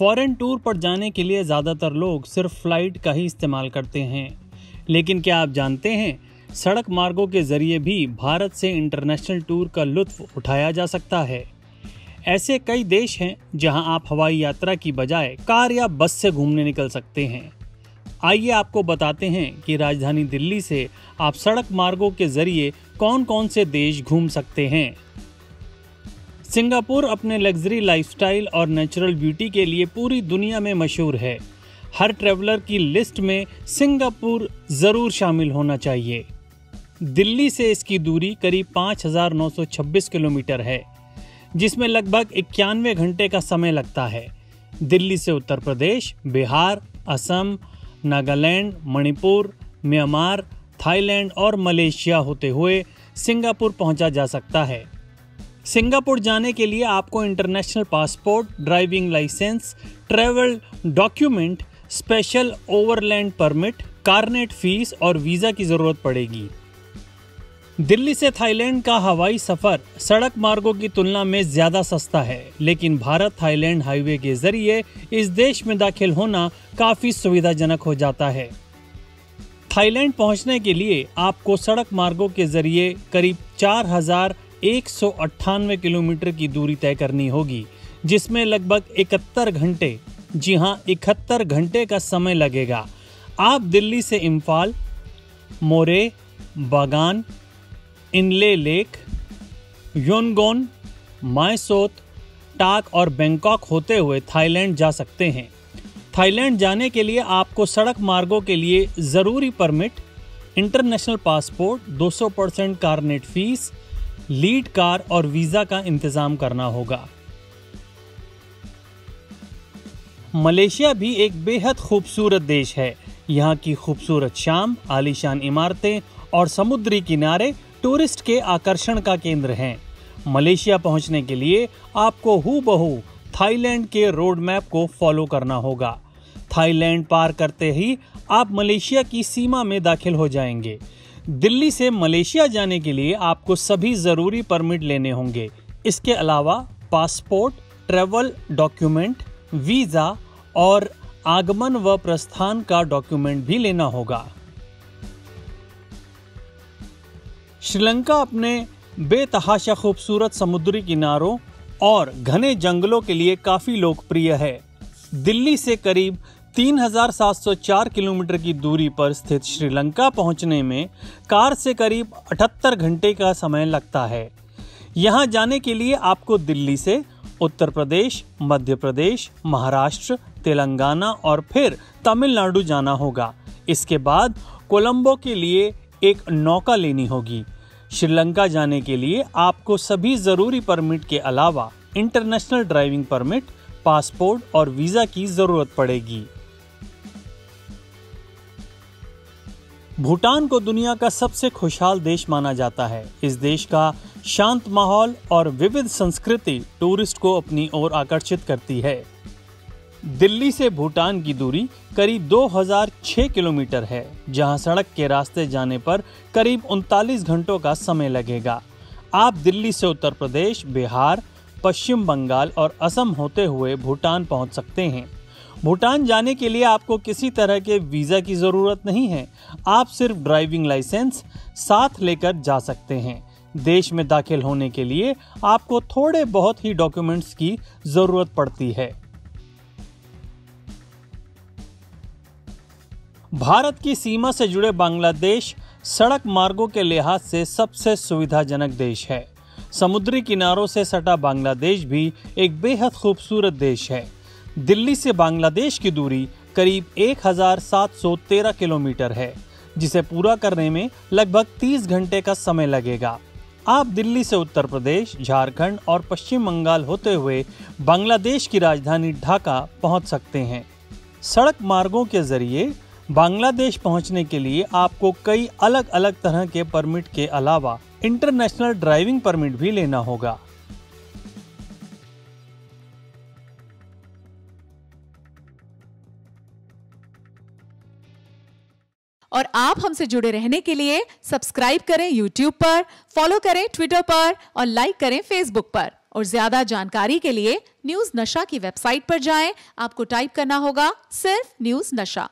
Foreign tour पर जाने के लिए ज़्यादातर लोग सिर्फ फ्लाइट का ही इस्तेमाल करते हैं, लेकिन क्या आप जानते हैं सड़क मार्गों के जरिए भी भारत से इंटरनेशनल टूर का लुत्फ उठाया जा सकता है। ऐसे कई देश हैं जहां आप हवाई यात्रा की बजाय कार या बस से घूमने निकल सकते हैं। आइए आपको बताते हैं कि राजधानी दिल्ली से आप सड़क मार्गों के जरिए कौन कौन से देश घूम सकते हैं। सिंगापुर अपने लग्जरी लाइफस्टाइल और नेचुरल ब्यूटी के लिए पूरी दुनिया में मशहूर है। हर ट्रैवलर की लिस्ट में सिंगापुर जरूर शामिल होना चाहिए। दिल्ली से इसकी दूरी करीब 5,926 किलोमीटर है, जिसमें लगभग 91 घंटे का समय लगता है। दिल्ली से उत्तर प्रदेश, बिहार, असम, नागालैंड, मणिपुर, म्यांमार, थाईलैंड और मलेशिया होते हुए सिंगापुर पहुंचा जा सकता है। सिंगापुर जाने के लिए आपको international passport, driving licence, travel document, special overland permit, carnet fees और वीज़ा की ज़रूरत पड़ेगी। दिल्ली से थाईलैंड का हवाई सफ़र सड़क मार्गों की तुलना में ज़्यादा सस्ता है, लेकिन भारत थाईलैंड हाईवे के ज़रिए इस देश में दाखिल होना काफ़ी सुविधाजनक हो जाता है। थाईलैंड पहुंचने के लिए आपको सड़क मार्गों के ज़रिए करीब 4,198 किलोमीटर की दूरी तय करनी होगी, जिसमें लगभग 71 घंटे, जी हां 71 घंटे का समय लगेगा। आप दिल्ली से इम्फाल, मोरे, बागान, इनले लेक, योनगोन, मायसोत, टाक और बैंकॉक होते हुए थाईलैंड जा सकते हैं। थाईलैंड जाने के लिए आपको सड़क मार्गों के लिए ज़रूरी permit, international passport, 200% carnet fees, lead car और वीज़ा का इंतज़ाम करना होगा। मलेशिया भी एक बेहद खूबसूरत देश है। यहाँ की खूबसूरत शाम, आलीशान इमारतें और समुद्री किनारे टूरिस्ट के आकर्षण का केंद्र हैं। मलेशिया पहुंचने के लिए आपको हूबहू थाईलैंड के रोड मैप को फॉलो करना होगा। थाईलैंड पार करते ही आप मलेशिया की सीमा में दाखिल हो जाएंगे। दिल्ली से मलेशिया जाने के लिए आपको सभी ज़रूरी परमिट लेने होंगे। इसके अलावा पासपोर्ट, ट्रैवल डॉक्यूमेंट, वीज़ा और आगमन व प्रस्थान का डॉक्यूमेंट भी लेना होगा। श्रीलंका अपने बेतहाशा खूबसूरत समुद्री किनारों और घने जंगलों के लिए काफ़ी लोकप्रिय है। दिल्ली से करीब 3,704 किलोमीटर की दूरी पर स्थित श्रीलंका पहुंचने में कार से करीब 78 घंटे का समय लगता है। यहां जाने के लिए आपको दिल्ली से उत्तर प्रदेश, मध्य प्रदेश, महाराष्ट्र, तेलंगाना और फिर तमिलनाडु जाना होगा। इसके बाद कोलंबो के लिए एक नौका लेनी होगी। श्रीलंका जाने के लिए आपको सभी ज़रूरी परमिट के अलावा इंटरनेशनल ड्राइविंग परमिट, पासपोर्ट और वीज़ा की ज़रूरत पड़ेगी। भूटान को दुनिया का सबसे खुशहाल देश माना जाता है। इस देश का शांत माहौल और विविध संस्कृति टूरिस्ट को अपनी ओर आकर्षित करती है। दिल्ली से भूटान की दूरी करीब 2006 किलोमीटर है, जहां सड़क के रास्ते जाने पर करीब 39 घंटों का समय लगेगा। आप दिल्ली से उत्तर प्रदेश, बिहार, पश्चिम बंगाल और असम होते हुए भूटान पहुंच सकते हैं। भूटान जाने के लिए आपको किसी तरह के वीज़ा की ज़रूरत नहीं है। आप सिर्फ ड्राइविंग लाइसेंस साथ लेकर जा सकते हैं। देश में दाखिल होने के लिए आपको थोड़े बहुत ही डॉक्यूमेंट्स की ज़रूरत पड़ती है। भारत की सीमा से जुड़े बांग्लादेश सड़क मार्गों के लिहाज से सबसे सुविधाजनक देश है। समुद्री किनारों से सटा बांग्लादेश भी एक बेहद खूबसूरत देश है। दिल्ली से बांग्लादेश की दूरी करीब 1,713 किलोमीटर है, जिसे पूरा करने में लगभग 30 घंटे का समय लगेगा। आप दिल्ली से उत्तर प्रदेश, झारखंड और पश्चिम बंगाल होते हुए बांग्लादेश की राजधानी ढाका पहुंच सकते हैं। सड़क मार्गों के जरिए बांग्लादेश पहुंचने के लिए आपको कई अलग अलग तरह के परमिट के अलावा इंटरनेशनल ड्राइविंग परमिट भी लेना होगा। और आप हमसे जुड़े रहने के लिए सब्सक्राइब करें YouTube पर, फॉलो करें ट्विटर पर और लाइक करें Facebook पर। और ज्यादा जानकारी के लिए न्यूज नशा की वेबसाइट पर जाएं। आपको टाइप करना होगा सिर्फ न्यूज नशा।